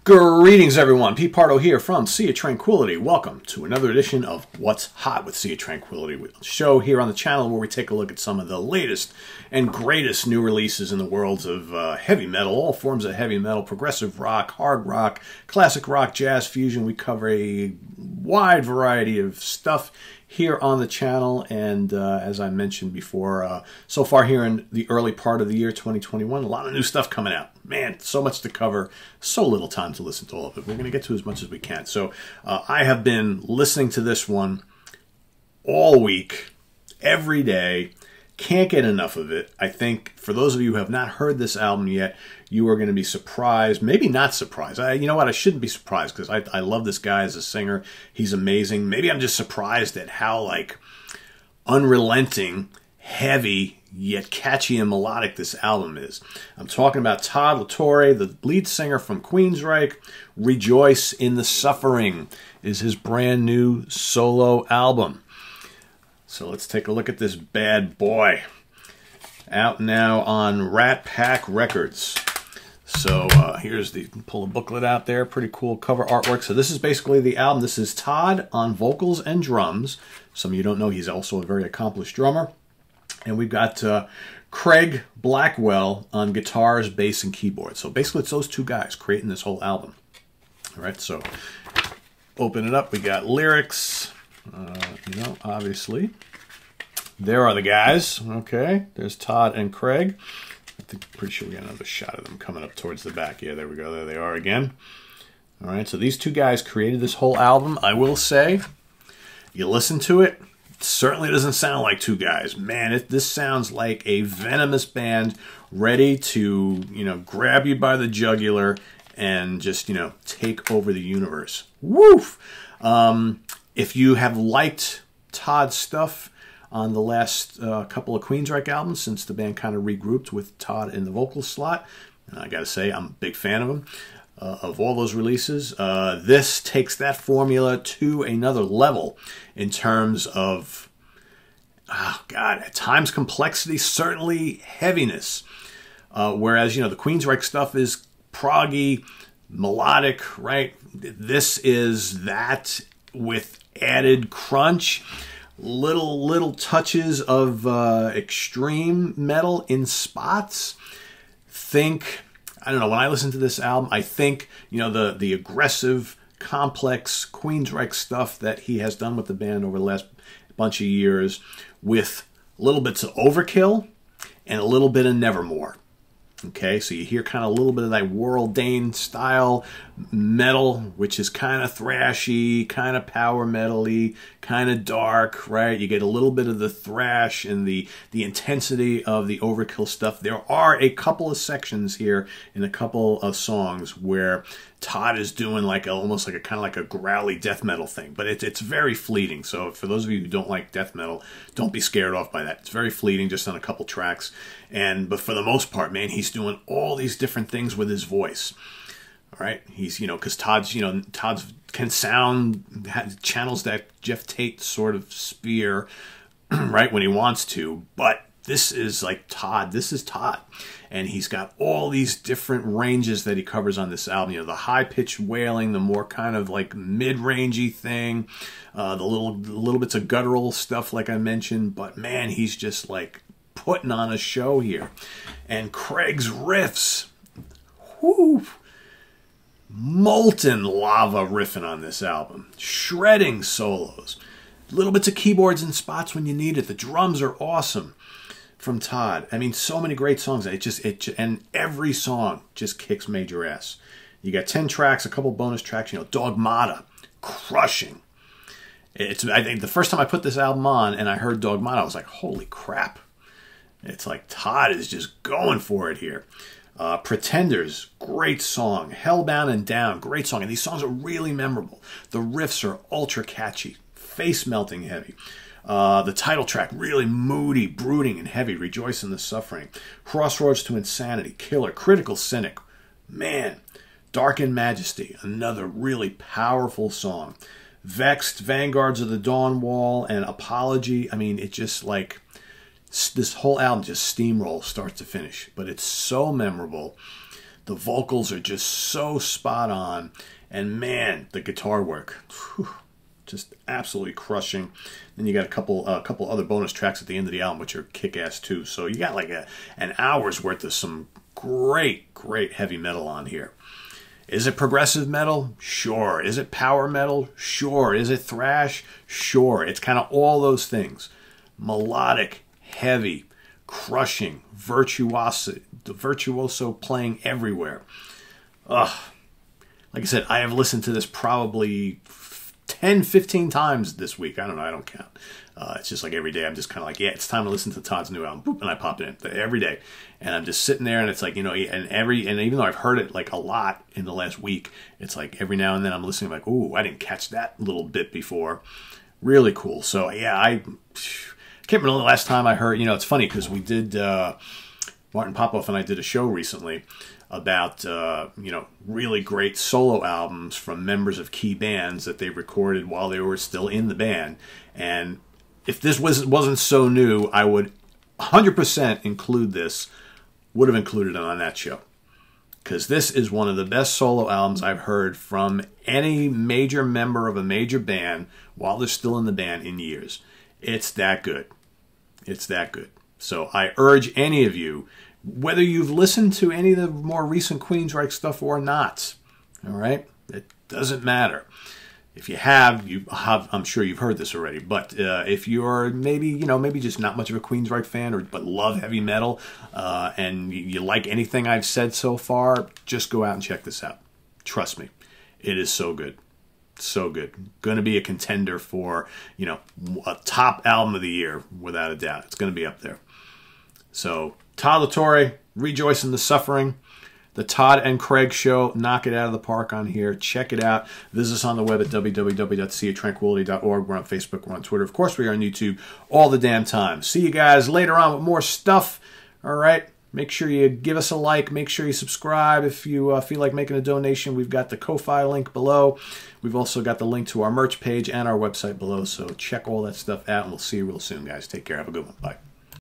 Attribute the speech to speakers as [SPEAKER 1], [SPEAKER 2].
[SPEAKER 1] Greetings, everyone. Pete Pardo here from Sea of Tranquility. Welcome to another edition of What's Hot with Sea of Tranquility, a show here on the channel where we take a look at some of the latest and greatest new releases in the worlds of heavy metal, all forms of heavy metal, progressive rock, hard rock, classic rock, jazz, fusion. We cover a wide variety of stuff here on the channel, and as I mentioned before, so far here in the early part of the year 2021, a lot of new stuff coming out. Man, so much to cover, so little time to listen to all of it. We're going to get to as much as we can. So I have been listening to this one all week, every day. Can't get enough of it. I think for those of you who have not heard this album yet, you are going to be surprised, maybe not surprised. You know what? I shouldn't be surprised because I love this guy as a singer. He's amazing. Maybe I'm just surprised at how like unrelenting, heavy, yet catchy and melodic this album is. I'm talking about Todd La Torre, the lead singer from Queensryche. Rejoice in the Suffering is his brand new solo album. So let's take a look at this bad boy. Out now on Rat Pak Records. So here's the, pull a booklet out there, pretty cool cover artwork. So this is basically the album. This is Todd on vocals and drums. Some of you don't know he's also a very accomplished drummer. And we've got Craig Blackwell on guitars, bass, and keyboard. So basically it's those two guys creating this whole album. All right, so open it up. We got lyrics, you know, obviously. There are the guys. Okay, there's Todd and Craig. I think, pretty sure we got another shot of them coming up towards the back. Yeah, there we go. There they are again. All right, so these two guys created this whole album. I will say, you listen to it, certainly doesn't sound like two guys. Man, this sounds like a venomous band ready to, you know, grab you by the jugular and just, you know, take over the universe. Woof! If you have liked Todd's stuff on the last couple of Queensryche albums, since the band kind of regrouped with Todd in the vocal slot, and I gotta say, I'm a big fan of him. Of all those releases, this takes that formula to another level in terms of, oh God, at times complexity, certainly heaviness. Whereas, you know, the Queensryche stuff is proggy, melodic, right? This is that with added crunch, little touches of extreme metal in spots. I don't know, when I listen to this album, I think, you know, the aggressive, complex Queensryche stuff that he has done with the band over the last bunch of years with little bits of Overkill and a little bit of Nevermore. Okay, so you hear kind of a little bit of that Warrell Dane style metal, which is kind of thrashy, kind of power metal-y, kind of dark, right? You get a little bit of the thrash and the intensity of the Overkill stuff. There are a couple of sections here in a couple of songs where Todd is doing like almost like a kind of like a growly death metal thing, but it's very fleeting. So for those of you who don't like death metal, don't be scared off by that. It's very fleeting, just on a couple tracks. But for the most part, man, he's doing all these different things with his voice. All right, he's, you know, because Todd's can sound, channels that Jeff Tate sort of spear, right, when he wants to, but this is like Todd. This is Todd. And he's got all these different ranges that he covers on this album. You know, the high-pitched wailing, the more kind of like mid-rangey thing, the little bits of guttural stuff like I mentioned. But man, he's just like putting on a show here. And Craig's riffs, whoo, molten lava riffing on this album. Shredding solos. Little bits of keyboards in spots when you need it. The drums are awesome from Todd. I mean, so many great songs. And every song just kicks major ass. You got 10 tracks, a couple bonus tracks. You know, Dogmata, crushing. I think the first time I put this album on and I heard Dogmata, I was like, holy crap. It's like Todd is just going for it here. Pretenders, great song. Hellbound and Down, great song. And these songs are really memorable. The riffs are ultra catchy, face-melting heavy. The title track, really moody, brooding, and heavy. Rejoice in the Suffering. Crossroads to Insanity, Killer, Critical Cynic. Man, Dark in Majesty, another really powerful song. Vexed, Vanguards of the Dawn Wall, and Apology. I mean, it just like, this whole album just steamrolls start to finish. But it's so memorable. The vocals are just so spot on. And man, the guitar work, whew, just absolutely crushing. Then you got a couple other bonus tracks at the end of the album, which are kick-ass too. So you got like an hour's worth of some great heavy metal on here. Is it progressive metal? Sure. Is it power metal? Sure. Is it thrash? Sure. It's kind of all those things. Melodic, heavy, crushing, virtuoso playing everywhere. Ugh. Like I said, I have listened to this probably 10, 15 times this week. I don't know. I don't count. It's just like every day I'm just kind of like, yeah, it's time to listen to Todd's new album. Boop, and I pop it in every day. And I'm just sitting there, and it's like, you know, and even though I've heard it like a lot in the last week, it's like every now and then I'm listening like, ooh, I didn't catch that little bit before. Really cool. So yeah, I can't remember the last time I heard, you know, it's funny because we did, Martin Popoff and I did a show recently about, you know, really great solo albums from members of key bands that they recorded while they were still in the band. And if this wasn't so new, I would 100% include this, would have included it on that show. Because this is one of the best solo albums I've heard from any major member of a major band while they're still in the band in years. It's that good. It's that good. So I urge any of you, whether you've listened to any of the more recent Queensryche stuff or not, all right? It doesn't matter. If you have, I'm sure you've heard this already. But if you're maybe, you know, maybe just not much of a Queensryche fan, but love heavy metal, and you like anything I've said so far, just go out and check this out. Trust me, it is so good. So good. Going to be a contender for, you know, a top album of the year, without a doubt. It's going to be up there. So, Todd La Torre, Rejoice in the Suffering. The Todd and Craig Show. Knock it out of the park on here. Check it out. Visit us on the web at www.seatranquility.org. We're on Facebook. We're on Twitter. Of course, we are on YouTube all the damn time. See you guys later on with more stuff. All right. Make sure you give us a like. Make sure you subscribe. If you feel like making a donation, we've got the Ko-Fi link below. We've also got the link to our merch page and our website below. So check all that stuff out, and we'll see you real soon, guys. Take care. Have a good one. Bye.